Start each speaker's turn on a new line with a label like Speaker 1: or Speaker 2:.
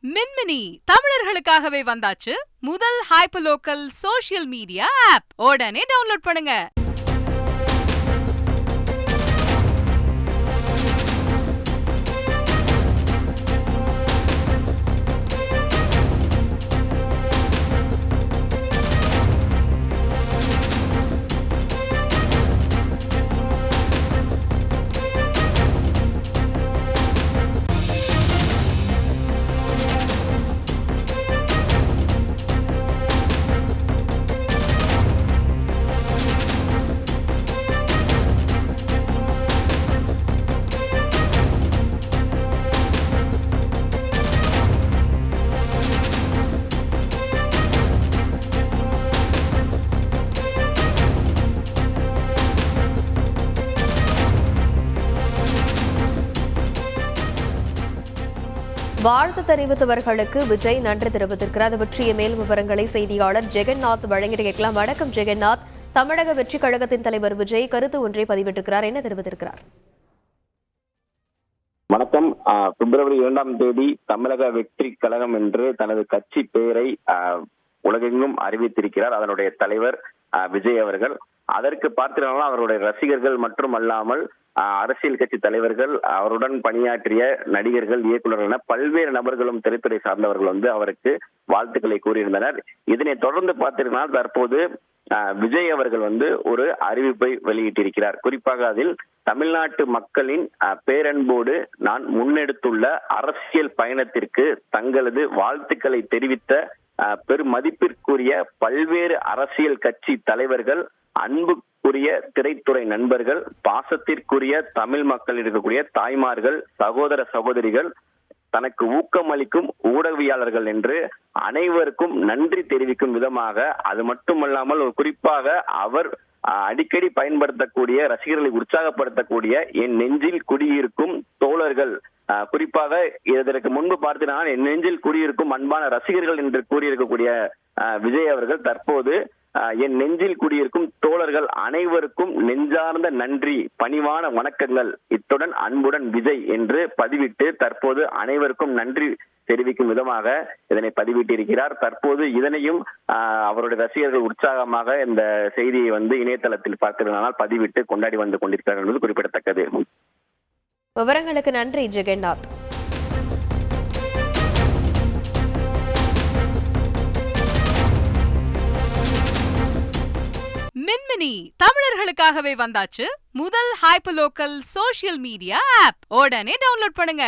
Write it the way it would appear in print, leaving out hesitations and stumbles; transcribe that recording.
Speaker 1: மின்மினி தமிழர்களுக்காகவே வந்தாச்சு முதல் hyper local social media app. உடனே டவுன்லோட் பண்ணுங்க.
Speaker 2: வாழ்த்து தெரிவித்தவர்களுக்கு விஜய் நன்றி தெரிவித்திருக்கிறார். அது பற்றிய மேலும் விவரங்களை செய்தியாளர் ஜெகநாத் வழங்கிட்டு கேட்கலாம். வணக்கம் ஜெகநாத். தமிழக வெற்றி கழகத்தின் தலைவர் விஜய் கருத்து ஒன்றை பதிவிட்டிருக்கிறார். என்ன தெரிவித்திருக்கிறார்?
Speaker 3: வணக்கம். பிப்ரவரி 2ஆம் தேதி தமிழக வெற்றி கழகம் என்று தனது கட்சி பெயரை உலகெங்கும் அறிவித்திருக்கிறார் அதனுடைய தலைவர் விஜய் அவர்கள். அதற்கு பார்த்தீங்கன்னா அவருடைய ரசிகர்கள் மற்றும் அல்லாமல் அரசியல் கட்சி தலைவர்கள், அவருடன் பணியாற்றிய நடிகர்கள், இயக்குநர்கள் என பல்வேறு நபர்களும் திரைத்துறை சார்ந்தவர்கள் அவருக்கு வாழ்த்துக்களை கூறியிருந்தனர். இதனை தொடர்ந்து பார்த்தீங்கன்னா தற்போது விஜய் அவர்கள் ஒரு அறிவிப்பை வெளியிட்டிருக்கிறார். குறிப்பாக அதில் தமிழ்நாட்டு மக்களின் பேரன்போடு நான் முன்னெடுத்துள்ள அரசியல் பயணத்திற்கு தங்களது வாழ்த்துக்களை தெரிவித்த பெருமதிப்பிற்குரிய பல்வேறு அரசியல் கட்சி தலைவர்கள், அன்புக்குரிய திரைத்துறை நண்பர்கள், பாசத்திற்குரிய தமிழ் மக்கள் இருக்கக்கூடிய தாய்மார்கள், சகோதர சகோதரிகள், தனக்கு ஊக்கமளிக்கும் ஊடகவியாளர்கள் என்று அனைவருக்கும் நன்றி தெரிவிக்கும் விதமாக, அது மட்டுமல்லாமல் குறிப்பாக அவர் அடிக்கடி பயன்படுத்தக்கூடிய ரசிகர்களை உற்சாகப்படுத்தக்கூடிய என் நெஞ்சில் குடியிருக்கும் தோழர்கள், குறிப்பாக இதற்கு முன்பு பார்த்தீங்கன்னா என் நெஞ்சில் குடியிருக்கும் அன்பான ரசிகர்கள் என்று கூறியிருக்கக்கூடிய விஜய் அவர்கள் தற்போது என் நெஞ்சில் குடியிருக்கும் தோழர்கள் அனைவருக்கும் நெஞ்சார்ந்த நன்றி, பணிவான வணக்கங்கள், இத்துடன் அன்புடன் விஜய் என்று பதிவிட்டு தற்போது அனைவருக்கும் நன்றி தெரிவிக்கும் விதமாக இதனை பதிவிட்டிருக்கிறார். தற்போது இதனையும் அவருடைய ரசிகர்கள் உற்சாகமாக இந்த செய்தியை இணையதளத்தில் பார்க்கிறதுனால் பதிவிட்டு கொண்டாடி வந்து கொண்டிருக்கிறார் என்பது குறிப்பிடத்தக்கது.
Speaker 2: விவரங்களுக்கு நன்றி ஜெகநாத்.
Speaker 1: மின்மினி தமிழர்களுக்காகவே வந்தாச்சு முதல் hyper local social media app. உடனே டவுன்லோட் பண்ணுங்க.